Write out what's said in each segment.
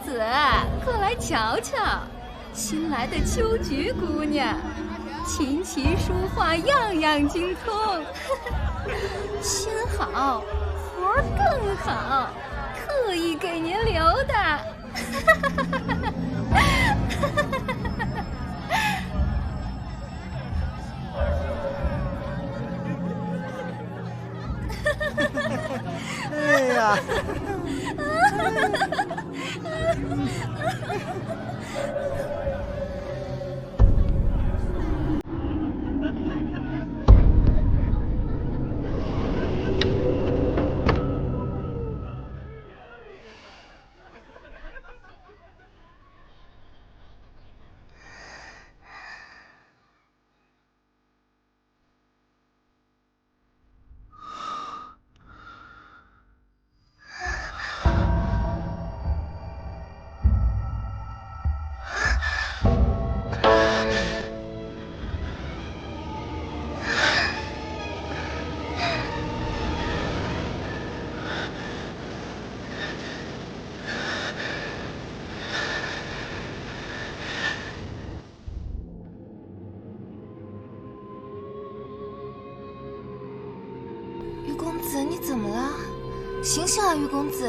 子，快来瞧瞧，新来的秋菊姑娘，琴棋书画样样精通，心好，活儿更好，特意给您留的。哎呀！于公子，你怎么了？醒醒啊，于公子！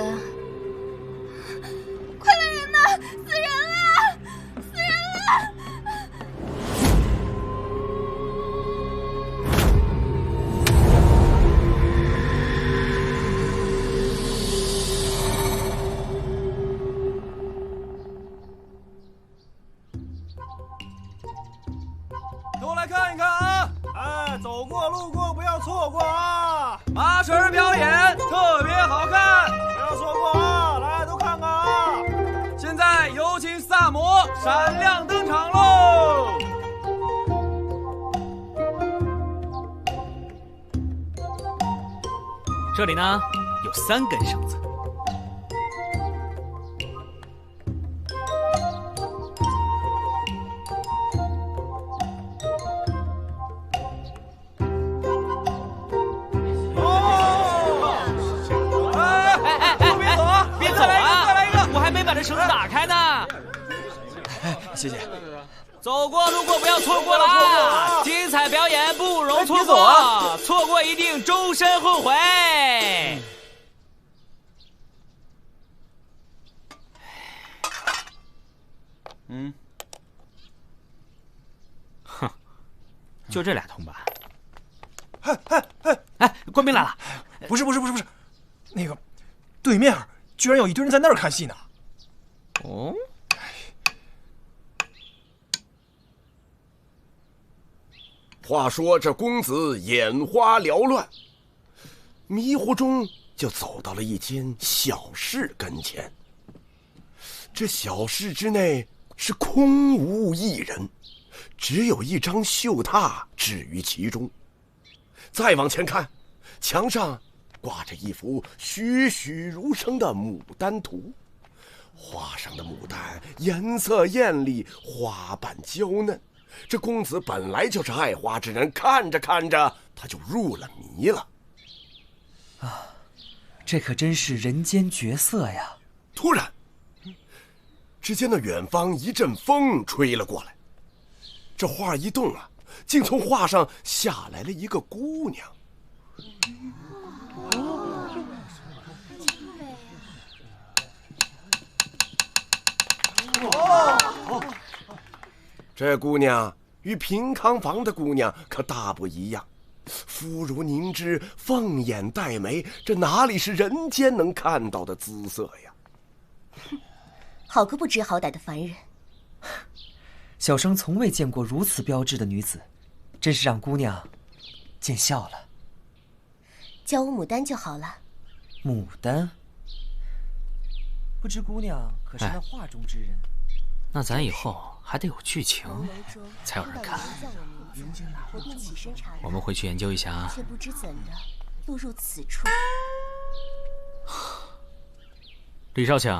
快来人呐！死人了！死人了！都来看一看啊！哎，走过路过不要错过啊！麻绳表演特别好看，不要错过啊！来，都看看啊！现在有请萨摩闪亮登场喽！这里呢有3根绳子，绳子打开呢。谢谢。走过路过不要错过了啊！精彩表演不容错过，错过一定终身后悔。哼，就这2铜板。哎，官兵来了！不是，那个对面居然有一堆人在那儿看戏呢。哦，话说这公子眼花缭乱，迷糊中就走到了一间小室跟前。这小室之内是空无一人，只有一张绣榻置于其中。再往前看，墙上挂着一幅栩栩如生的牡丹图，画上的牡丹颜色艳丽，花瓣娇嫩。这公子本来就是爱花之人，看着看着他就入了迷了。啊，这可真是人间绝色呀！突然，只见那远方一阵风吹了过来，这画一动啊，竟从画上下来了一个姑娘。这姑娘与平康坊的姑娘可大不一样，肤如凝脂，凤眼黛眉，这哪里是人间能看到的姿色呀？好个不知好歹的凡人！小生从未见过如此标致的女子，真是让姑娘见笑了。叫我牡丹就好了。牡丹？不知姑娘可是那画中之人？那咱以后还得有剧情才有人看。我们回去研究一下啊。却不知怎的落入此处。李少卿，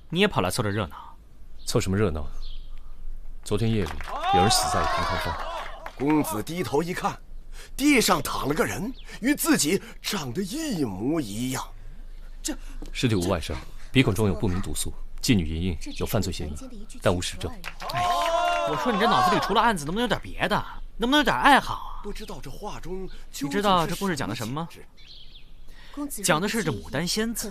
你也跑来凑这热闹？凑什么热闹？昨天夜里有人死在平康坊。公子低头一看，地上躺了个人，与自己长得一模一样。尸体无外伤，鼻孔中有不明毒素，妓女莹莹有犯罪嫌疑，但无实证。哎呀，我说你这脑子里除了案子，能不能有点别的？能不能有点爱好啊？不知道这画中，你知道这故事讲的什么吗？讲的是这牡丹仙子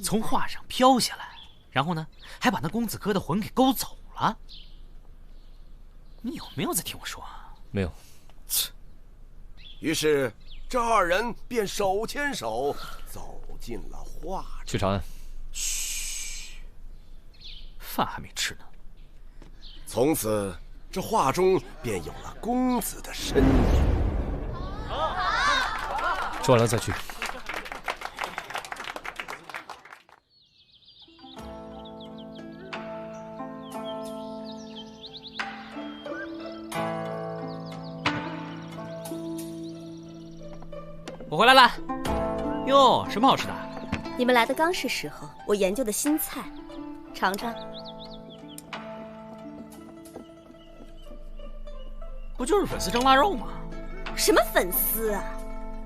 从画上飘下来，然后呢，还把那公子哥的魂给勾走了。你有没有在听我说？没有。于是这二人便手牵手走进了画中。去查案。嘘，饭还没吃呢。从此，这画中便有了公子的身影。吃完了再去。我回来了。哟，什么好吃的？你们来的刚是时候，我研究的新菜，尝尝。不就是粉丝蒸腊肉吗？什么粉丝啊？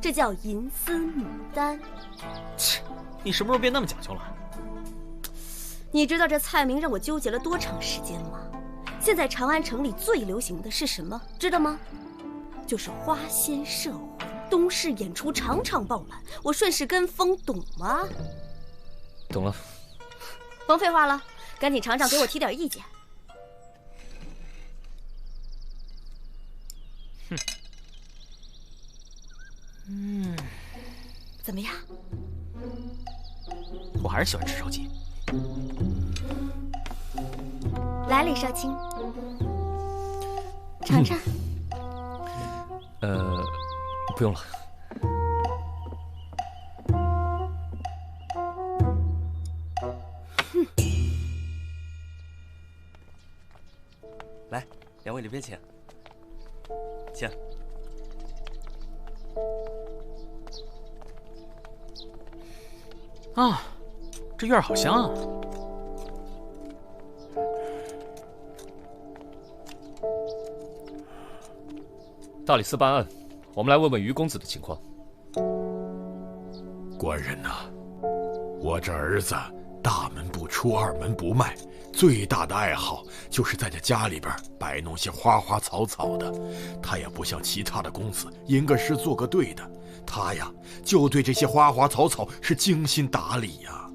这叫银丝牡丹。切，你什么时候变那么讲究了？你知道这菜名让我纠结了多长时间吗？现在长安城里最流行的是什么？知道吗？就是花仙摄魂。东市演出场场爆满，我顺势跟风，懂吗？懂了。甭废话了，赶紧尝尝，给我提点意见。哼，怎么样？我还是喜欢吃烧鸡。来，李少卿，尝尝。不用了。来，两位里边请。请。啊，这院好香啊！大理寺办案，我们来问问于公子的情况。官人呐，我这儿子大门不出二门不迈，最大的爱好就是在这家里边摆弄些花花草草的。他也不像其他的公子吟个诗做个对的，他呀就对这些花花草草是精心打理呀。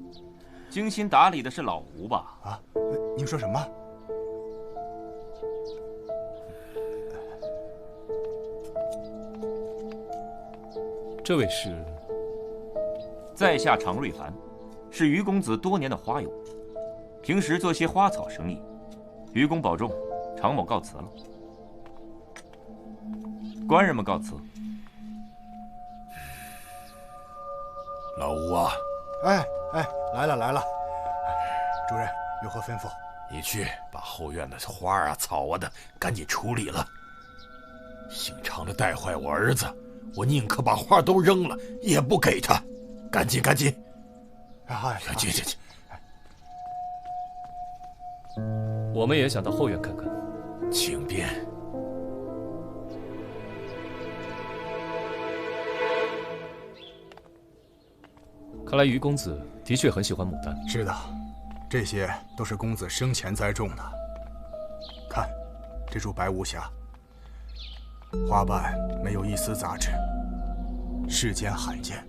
精心打理的是老吴吧？啊，您说什么？这位是？在下常瑞凡，是于公子多年的花友，平时做些花草生意。于公保重，常某告辞了。官人们告辞。老吴啊，哎，来了。主任有何吩咐？你去把后院的花啊草啊的赶紧处理了。姓常的带坏我儿子，我宁可把花都扔了，也不给他。赶紧！去！我们也想到后院看看。请便。看来于公子的确很喜欢牡丹。是的，这些都是公子生前栽种的。看，这株白无瑕，花瓣没有一丝杂质，世间罕见。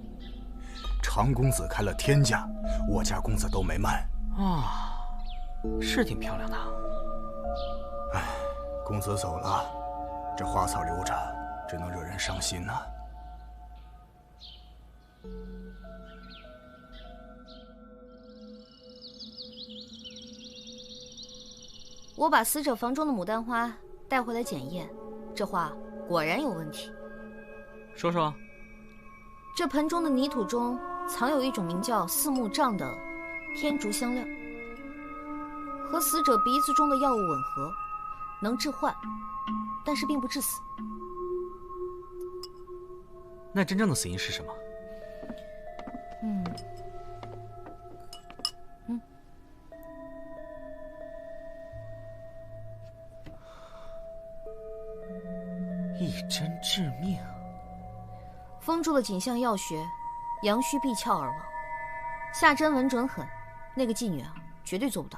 常公子开了天价，我家公子都没卖。啊，是挺漂亮的。唉，公子走了，这花草留着，只能惹人伤心呐。我把死者房中的牡丹花带回来检验，这花果然有问题。说说。这盆中的泥土中藏有一种名叫四目杖的天竺香料，和死者鼻子中的药物吻合，能致幻，但是并不致死。那真正的死因是什么？一针致命。封住了颈项要穴，阳虚闭窍而亡。下针稳准狠，那个妓女啊，绝对做不到。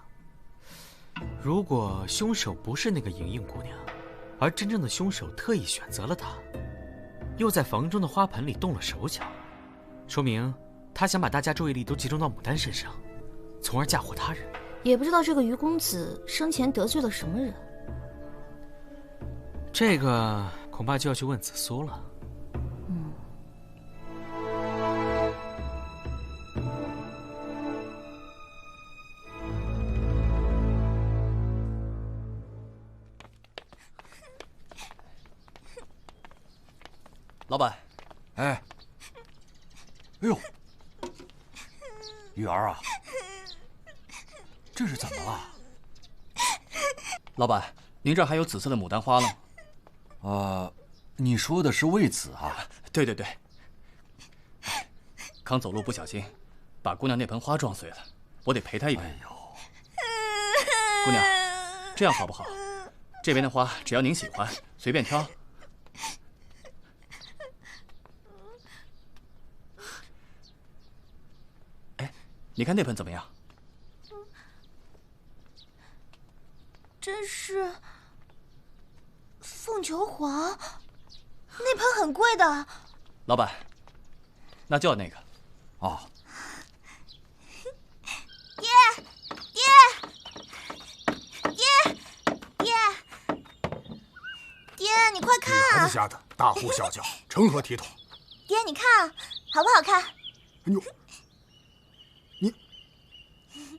如果凶手不是那个莹莹姑娘，而真正的凶手特意选择了她，又在房中的花盆里动了手脚，说明他想把大家注意力都集中到牡丹身上，从而嫁祸他人。也不知道这个于公子生前得罪了什么人。这个恐怕就要去问紫苏了。老板，哎呦，玉儿啊，这是怎么了？老板，您这儿还有紫色的牡丹花了？你说的是魏子啊？对对对。刚走路不小心，把姑娘那盆花撞碎了，我得赔她一盆。哎呦，姑娘，这样好不好？这边的花只要您喜欢，随便挑。哎，你看那盆怎么样？这是凤求凰，那盆很贵的。老板，那就要那个。哦。爹，你快看啊！女孩子家的，大呼小叫，成何体统？爹，你看，好不好看？哎呦，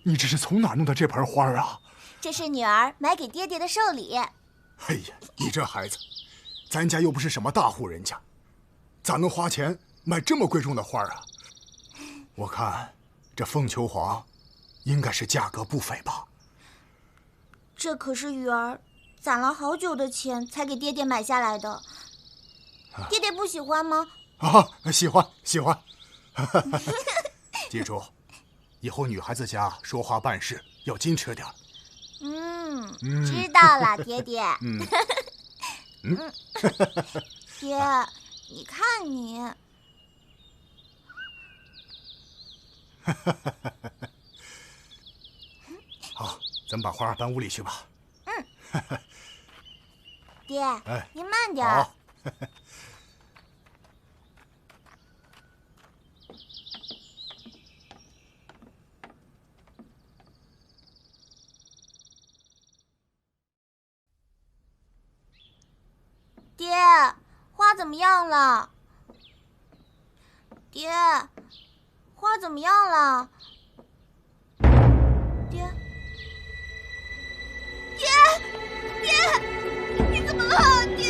你这是从哪弄的这盆花啊？这是女儿买给爹爹的寿礼。哎呀，你这孩子，咱家又不是什么大户人家，咋能花钱买这么贵重的花啊？我看这凤求凰应该是价格不菲吧？这可是雨儿攒了好久的钱才给爹爹买下来的。爹爹不喜欢吗？啊，喜欢喜欢。记住，以后女孩子家说话办事要矜持点。知道了，爹爹。爹，你看你。好，咱们把花搬屋里去吧。爹，您慢点儿。爹，花怎么样了？爹，花怎么样了？爹，你怎么了？爹，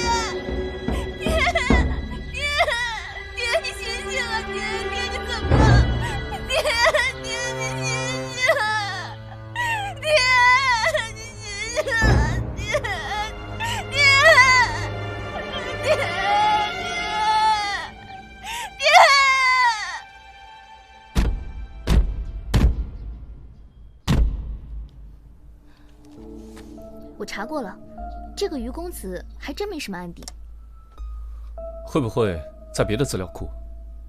你醒醒啊！爹，你怎么了？爹，你醒醒啊！爹，你醒醒啊！我查过了，这个于公子还真没什么案底。会不会在别的资料库，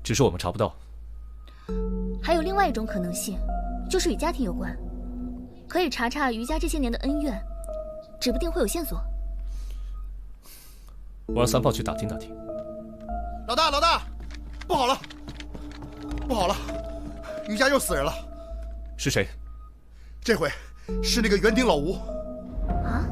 只是我们查不到？还有另外一种可能性，就是与家庭有关，可以查查于家这些年的恩怨，指不定会有线索。我让三炮去打听打听。老大，不好了，不好了，于家又死人了。是谁？这回是那个园丁老吴。啊？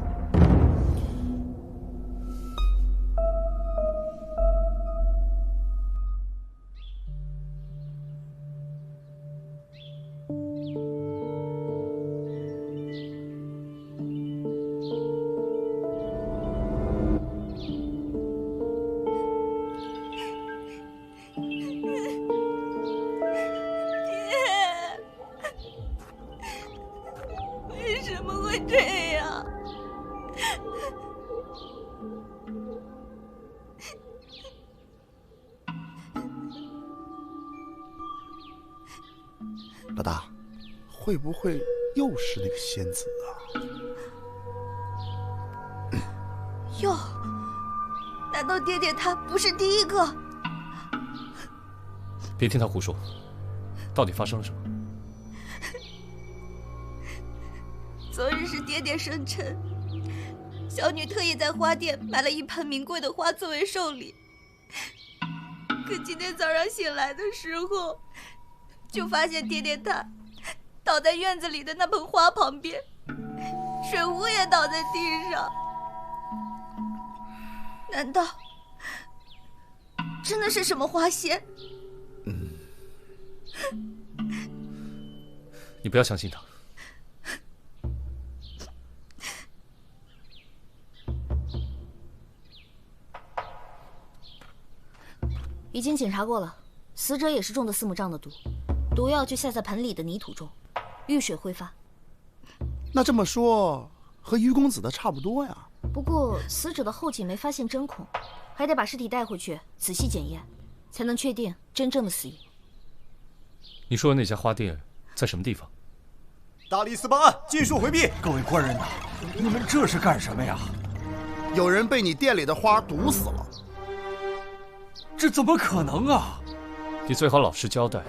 为什么会这样？老大，会不会又是那个仙子啊？哟，难道爹爹他不是第一个？别听他胡说，到底发生了什么？昨日是爹爹生辰，小女特意在花店买了一盆名贵的花作为寿礼。可今天早上醒来的时候，就发现爹爹他倒在院子里的那盆花旁边，水壶也倒在地上。难道真的是什么花仙？你不要相信他。已经检查过了，死者也是中的四目瘴的毒，毒药就下在盆里的泥土中，遇水挥发。那这么说，和于公子的差不多呀。不过死者的后颈没发现针孔，还得把尸体带回去仔细检验，才能确定真正的死因。你说的那家花店在什么地方？大理寺办案，尽数回避。各位官人呐，你们这是干什么呀？有人被你店里的花毒死了。这怎么可能啊！你最好老实交代，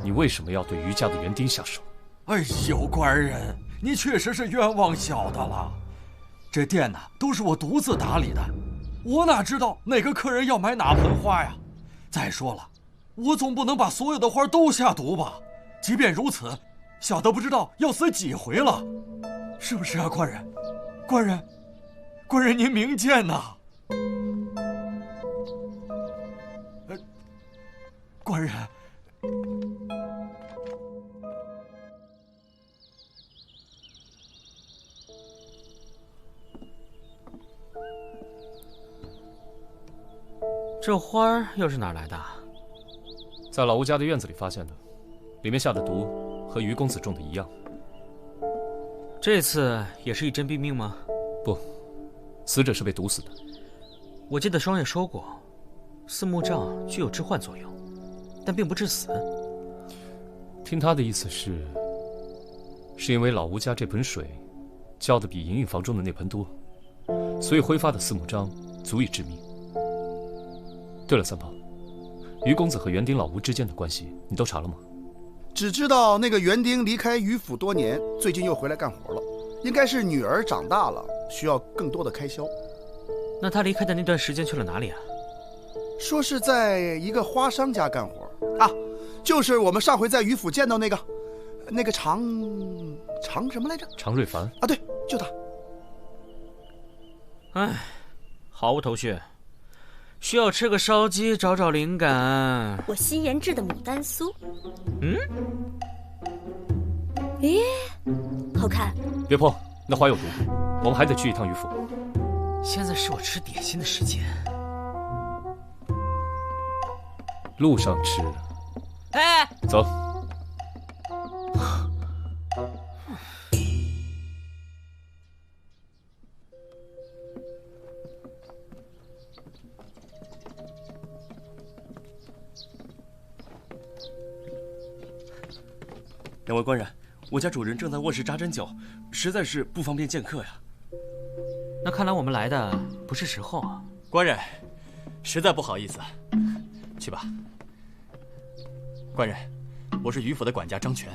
你为什么要对于家的园丁下手？哎呦，官人，你确实是冤枉小的了。这店呢，都是我独自打理的，我哪知道哪个客人要买哪盆花呀？再说了，我总不能把所有的花都下毒吧？即便如此，小的不知道要死几回了，是不是啊，官人？官人您明鉴呐！官人，这花儿又是哪来的？在老吴家的院子里发现的，里面下的毒和于公子中的一样。这次也是一针毙命吗？不，死者是被毒死的。我记得双月说过，四目瘴具有致幻作用，但并不致死。听他的意思是因为老吴家这盆水浇的比莹莹房中的那盆多，所以挥发的四目瘴足以致命。对了，三炮，于公子和园丁老吴之间的关系你都查了吗？只知道那个园丁离开于府多年，最近又回来干活了，应该是女儿长大了，需要更多的开销。那他离开的那段时间去了哪里啊？说是在一个花商家干活啊，就是我们上回在于府见到那个常什么来着？常瑞凡啊，对，就他。唉，毫无头绪，需要吃个烧鸡找找灵感。我新研制的牡丹酥，咦，好看。别碰，那花有毒，我们还得去一趟于府。现在是我吃点心的时间。路上吃。哎，走。两位官人，我家主人正在卧室扎针灸，实在是不方便见客呀。那看来我们来的不是时候啊。官人，实在不好意思，去吧。官人，我是于府的管家张全。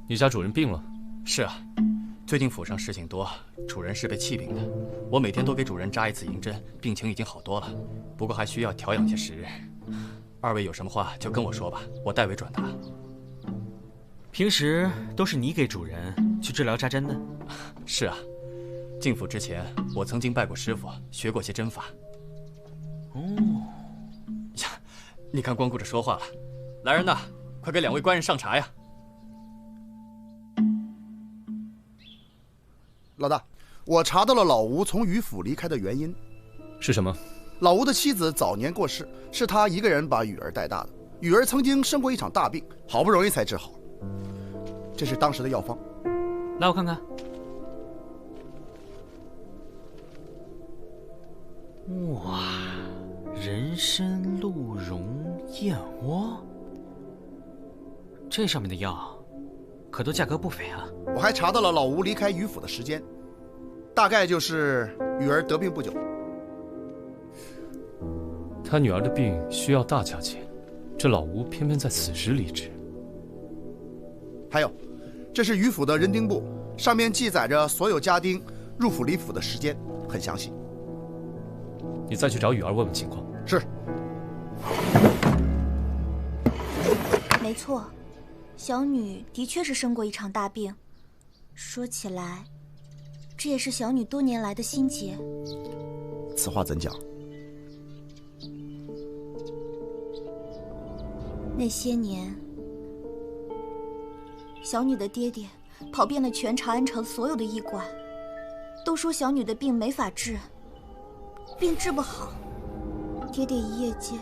你家主人病了？是啊，最近府上事情多，主人是被气病的。我每天都给主人扎一次银针，病情已经好多了，不过还需要调养些时日。二位有什么话就跟我说吧，我代为转达。平时都是你给主人去治疗扎针的？是啊，进府之前我曾经拜过师傅，学过些针法。哦，呀，你看光顾着说话了。来人呐，快给两位官人上茶呀！老大，我查到了老吴从于府离开的原因。是什么？老吴的妻子早年过世，是他一个人把雨儿带大的。雨儿曾经生过一场大病，好不容易才治好。这是当时的药方，来我看看。哇，人参鹿茸燕窝，这上面的药可都价格不菲啊！我还查到了老吴离开于府的时间，大概就是雨儿得病不久。他女儿的病需要大价钱，这老吴偏偏在此时离职。还有，这是于府的人丁簿，上面记载着所有家丁入府离府的时间，很详细。你再去找雨儿问问情况。是。没错，小女的确是生过一场大病。说起来，这也是小女多年来的心结。此话怎讲？那些年，小女的爹爹跑遍了全长安城所有的医馆，都说小女的病没法治，病治不好。爹爹一夜间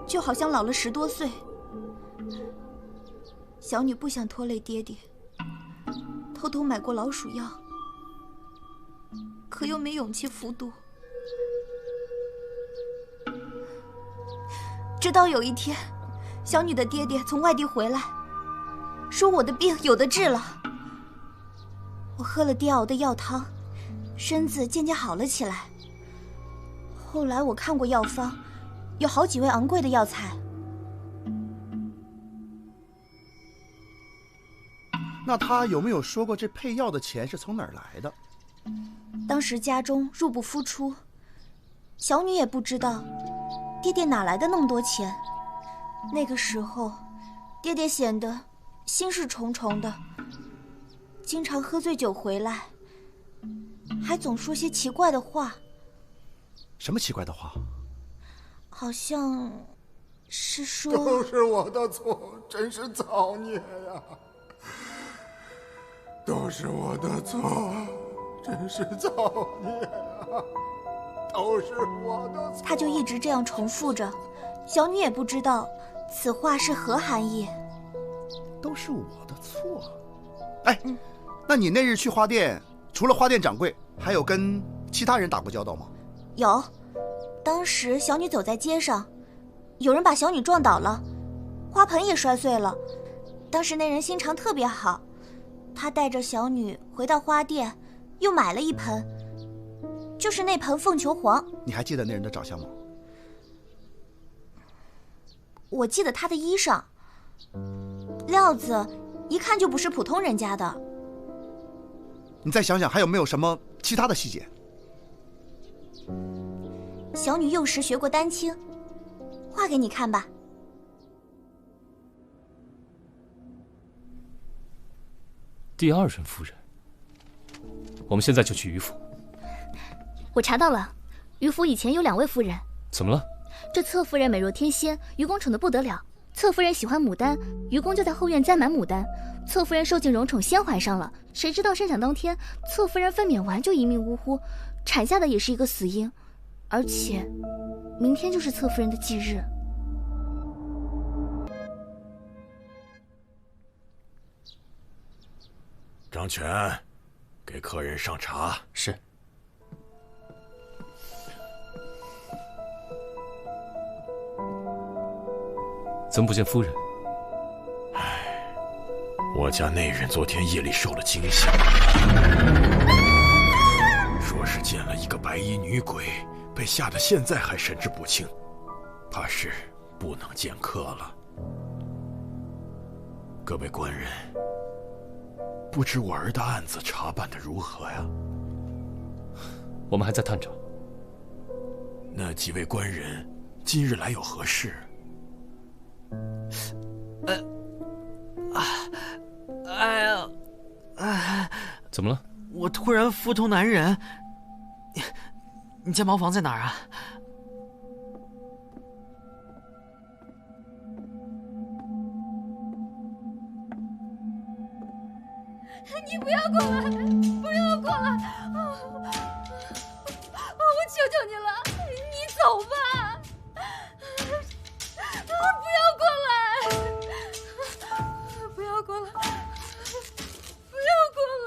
就好像老了10多岁。小女不想拖累爹爹，偷偷买过老鼠药，可又没勇气服毒。直到有一天，小女的爹爹从外地回来，说我的病有的治了。我喝了爹熬的药汤，身子渐渐好了起来。后来我看过药方，有好几味昂贵的药材。那他有没有说过这配药的钱是从哪儿来的？当时家中入不敷出，小女也不知道爹爹哪来的那么多钱。那个时候，爹爹显得心事重重的，经常喝醉酒回来，还总说些奇怪的话。什么奇怪的话？好像是说都是我的错，真是造孽呀！都是我的错，真是造孽啊！都是我的错。他就一直这样重复着，小女也不知道此话是何含义。都是我的错。哎，那你那日去花店，除了花店掌柜，还有跟其他人打过交道吗？有，当时小女走在街上，有人把小女撞倒了，花盆也摔碎了。当时那人心肠特别好，他带着小女回到花店，又买了一盆，就是那盆凤求凰。你还记得那人的长相吗？我记得他的衣裳，料子一看就不是普通人家的。你再想想还有没有什么其他的细节？小女幼时学过丹青，画给你看吧。第二任夫人，我们现在就去于府。我查到了，于府以前有2位夫人。怎么了？这侧夫人美若天仙，于公宠得不得了。侧夫人喜欢牡丹，于公就在后院栽满牡丹。侧夫人受尽荣宠，先怀上了，谁知道生产当天，侧夫人分娩完就一命呜呼，产下的也是一个死婴，而且明天就是侧夫人的忌日。张全，给客人上茶。是。怎么不见夫人？我家内人昨天夜里受了惊吓，说是见了一个白衣女鬼，被吓得现在还神志不清，怕是不能见客了。各位官人，不知我儿的案子查办得如何呀？我们还在探查。那几位官人今日来有何事？哎呀，哎，怎么了？我突然腹痛难忍。你家茅房在哪儿啊？你不要过来，不要过来！我求求你了，你走吧！不要过来！不要过来！不要过来！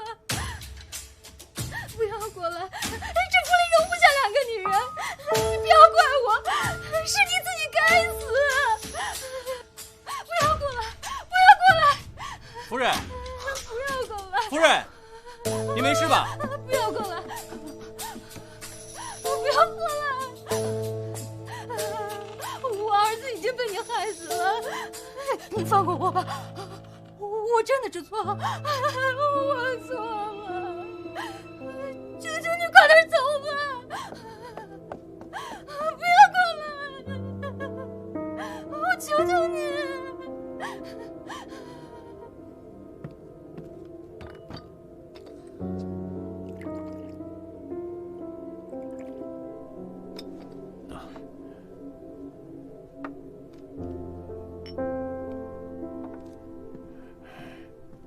不要过来！这府里容不下2个女人，你不要怪我，是你自己该死！不要过来！不要过来！夫人。不要过来！夫人，你没事吧？不要过来！不要过来！我儿子已经被你害死了，你放过我吧！我我真的知错了，我错了，求求你快点走吧，不要过来，我求求你。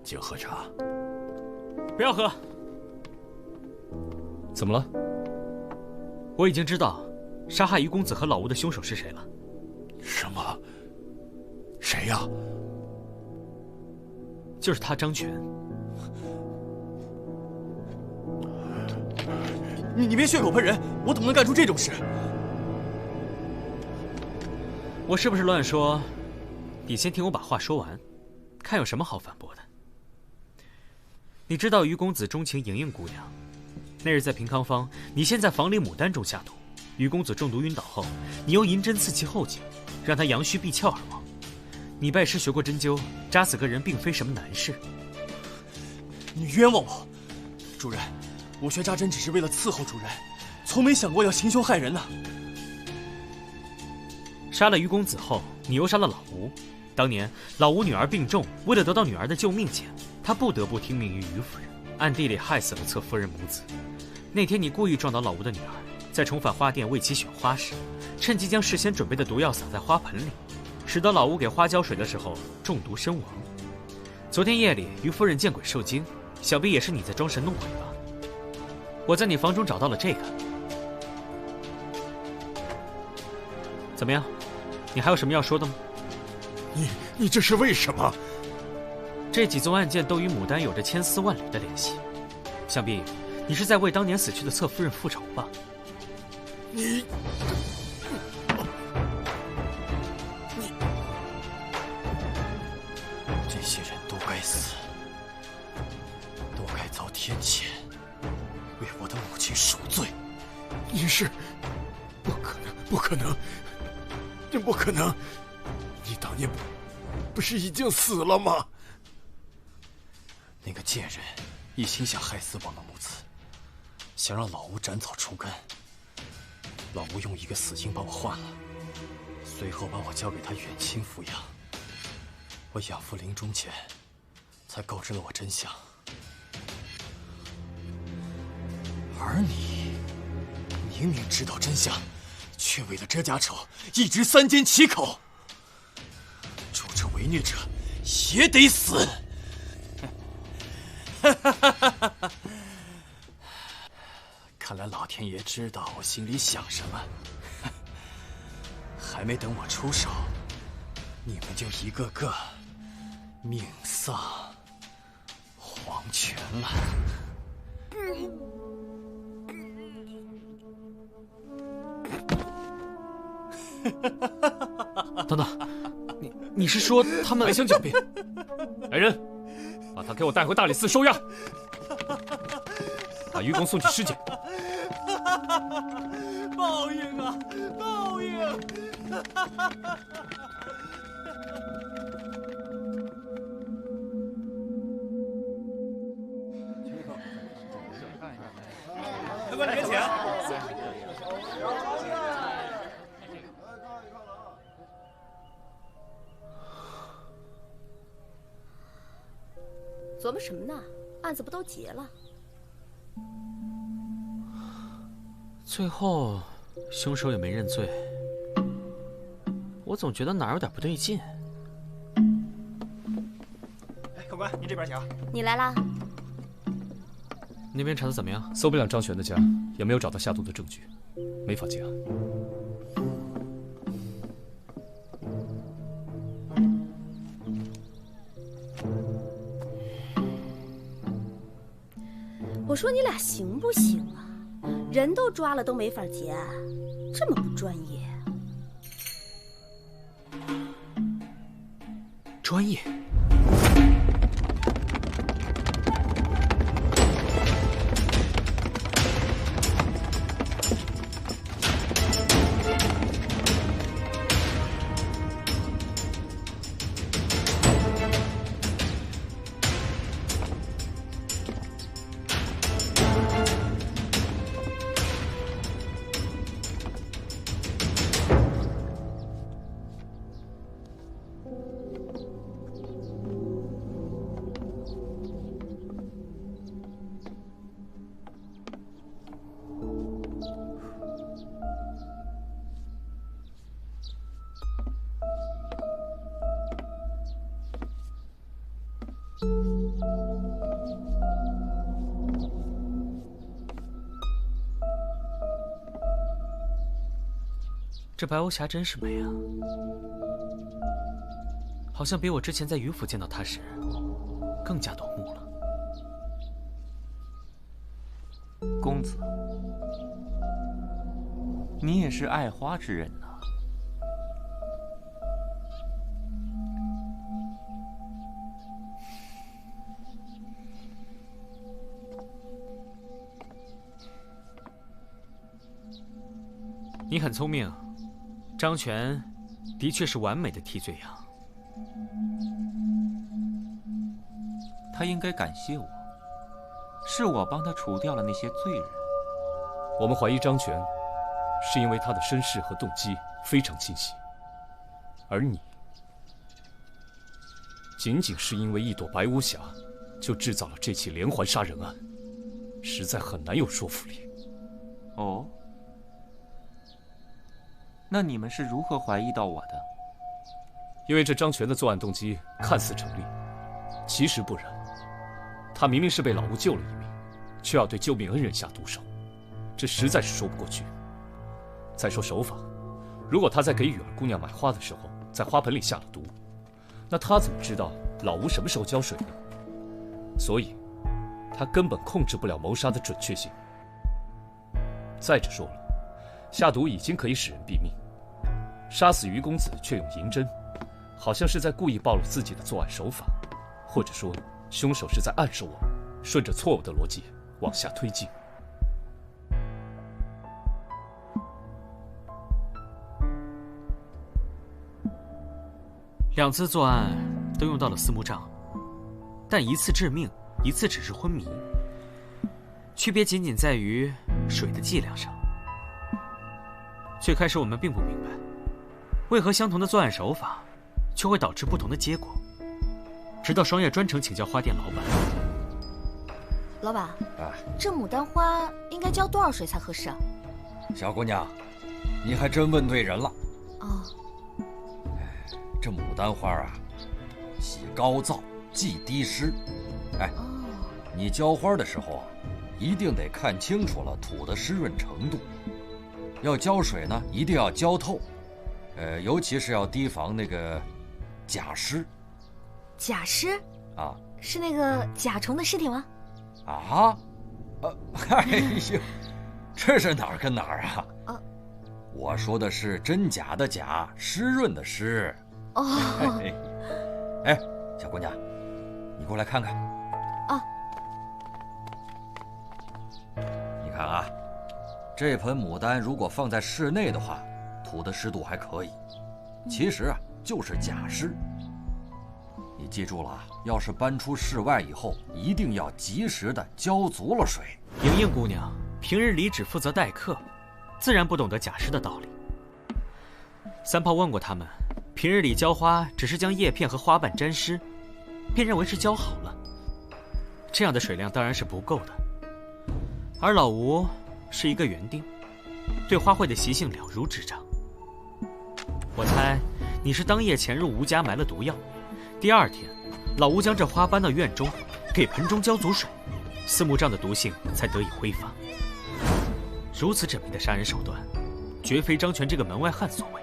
请喝茶。不要喝。怎么了？我已经知道杀害于公子和老吴的凶手是谁了。什么？谁呀？就是他，张全。你别血口喷人，我怎么能干出这种事？我是不是乱说？你先听我把话说完，看有什么好反驳的。你知道于公子钟情莹莹姑娘，那日在平康坊，你先在房里牡丹中下毒，于公子中毒晕倒后，你用银针刺其后颈，让他阳虚闭窍而亡。你拜师学过针灸，扎死个人并非什么难事。你冤枉我，主人，我学扎针只是为了伺候主人，从没想过要行凶害人呢。杀了于公子后，你又杀了老吴。当年老吴女儿病重，为了得到女儿的救命钱，他不得不听命于于夫人，暗地里害死了侧夫人母子。那天你故意撞倒老吴的女儿，在重返花店为其选花时，趁机将事先准备的毒药撒在花盆里，使得老吴给花浇水的时候中毒身亡。昨天夜里于夫人见鬼受惊，想必也是你在装神弄鬼吧？我在你房中找到了这个，怎么样？你还有什么要说的吗？你这是为什么？这几宗案件都与牡丹有着千丝万缕的联系，想必你是在为当年死去的侧夫人复仇吧？你这些人都该死，都该遭天谴，为我的母亲赎罪。你是不可能，不可能，真不可能！你当年不是已经死了吗？那个贱人一心想害死我们母子，想让老吴斩草除根。老吴用一个死刑把我换了，随后把我交给他远亲抚养。我养父临终前才告知了我真相，而你明明知道真相，却为了这家丑一直三缄其口。助纣为虐者也得死。看来老天爷知道我心里想什么，还没等我出手，你们就一个个命丧黄泉了。等等，你是说他们还想狡辩？来人，把他给我带回大理寺收押，把于公送去尸检。报应啊，报应！快过来跟前。琢磨什么呢？案子不都结了？最后，凶手也没认罪，我总觉得哪儿有点不对劲。哎，客官，您这边请。你来啦。那边查的怎么样？搜不了张璇的家，也没有找到下毒的证据，没法结案。我说你俩行不行啊？人都抓了都没法结案，这么不专业。专业。这白巫侠真是美啊，好像比我之前在于府见到她时更加夺目了。公子，你也是爱花之人呐。你很聪明，张全的确是完美的替罪羊。他应该感谢我，是我帮他除掉了那些罪人。我们怀疑张全，是因为他的身世和动机非常清晰，而你，仅仅是因为一朵白巫峡，就制造了这起连环杀人案，实在很难有说服力。哦。那你们是如何怀疑到我的？因为这张全的作案动机看似成立，其实不然。他明明是被老吴救了一命，却要对救命恩人下毒手，这实在是说不过去。再说手法，如果他在给雨儿姑娘买花的时候，在花盆里下了毒，那他怎么知道老吴什么时候浇水呢？所以，他根本控制不了谋杀的准确性。再者说了，下毒已经可以使人毙命，杀死于公子却用银针，好像是在故意暴露自己的作案手法，或者说，凶手是在暗示我，顺着错误的逻辑往下推进。2次作案都用到了四目杖，但一次致命，一次只是昏迷，区别仅仅在于水的剂量上。最开始我们并不明白，为何相同的作案手法，却会导致不同的结果。直到双叶专程请教花店老板。老板，这牡丹花应该浇多少水才合适啊？小姑娘，你还真问对人了。哦，这牡丹花啊，喜高燥，忌低湿。你浇花的时候啊，一定得看清楚了土的湿润程度。要浇水呢，一定要浇透，尤其是要提防那个假湿。假尸啊，是那个甲虫的尸体吗？啊，哎呦，这是哪儿跟哪儿啊？我说的是真假的假，湿润的湿。哦，哎，小姑娘，你过来看看。啊，你看啊，这盆牡丹如果放在室内的话，土的湿度还可以，其实啊就是假湿。你记住了，要是搬出室外以后，一定要及时的浇足了水。莹莹姑娘平日里只负责待客，自然不懂得假湿的道理。三炮问过他们，平日里浇花只是将叶片和花瓣沾湿，便认为是浇好了。这样的水量当然是不够的。而老吴是一个园丁，对花卉的习性了如指掌。我猜你是当夜潜入吴家埋了毒药。第二天，老吴将这花搬到院中，给盆中浇足水，四目杖的毒性才得以挥发。如此缜密的杀人手段，绝非张全这个门外汉所为。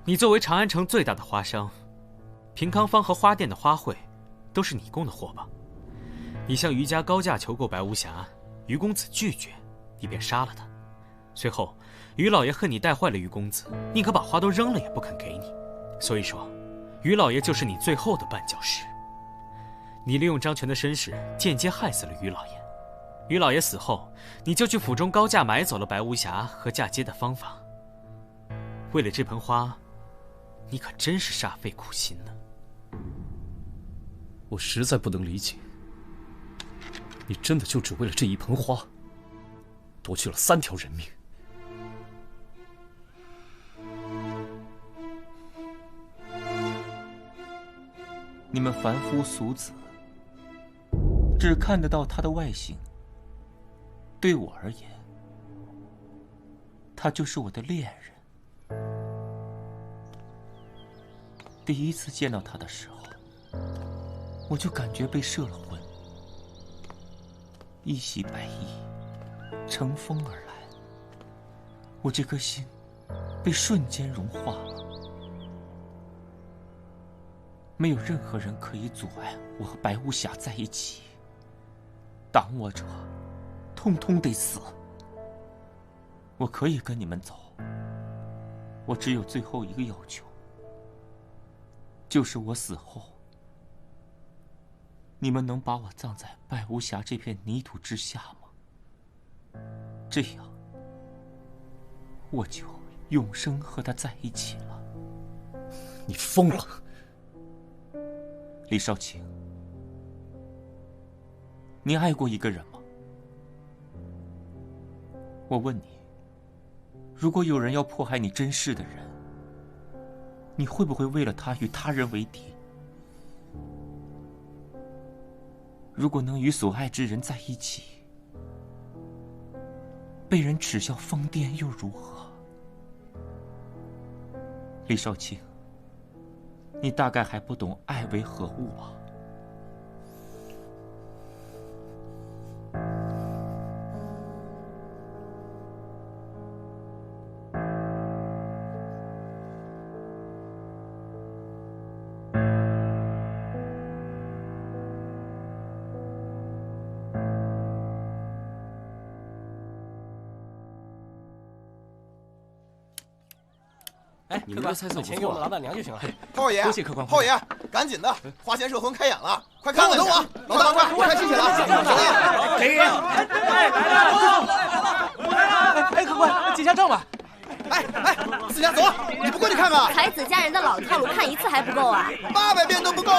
你作为长安城最大的花商，平康坊和花店的花卉，都是你供的货吧？你向于家高价求购白无瑕，于公子拒绝，你便杀了他。随后，于老爷恨你带坏了于公子，宁可把花都扔了也不肯给你。所以说，于老爷就是你最后的绊脚石。你利用张全的身世，间接害死了于老爷。于老爷死后，你就去府中高价买走了白无瑕和嫁接的方法。为了这盆花，你可真是煞费苦心呢。我实在不能理解，你真的就只为了这一盆花，夺去了3条人命。你们凡夫俗子只看得到他的外形，对我而言，他就是我的恋人。第一次见到他的时候，我就感觉被摄了魂，一袭白衣，乘风而来。我这颗心被瞬间融化了，没有任何人可以阻碍我和白无暇在一起。挡我者，通通得死。我可以跟你们走，我只有最后一个要求，就是我死后，你们能把我葬在白无暇这片泥土之下吗？这样，我就永生和他在一起了。你疯了！李少卿，你爱过一个人吗？我问你，如果有人要迫害你珍视的人，你会不会为了他与他人为敌？如果能与所爱之人在一起，被人耻笑疯癫又如何？李少卿，你大概还不懂爱为何物吧？你们的菜色不错，钱给我们老板娘就行了。炮爷，多谢客官。炮爷，赶紧的，花仙摄魂开演了，快看看！等我，老大，快开戏去了！谁呀？哎，客官，记下账吧。哎，思佳，走，你不过去看看。才子佳人的老套路，看一次还不够啊？800遍都不够。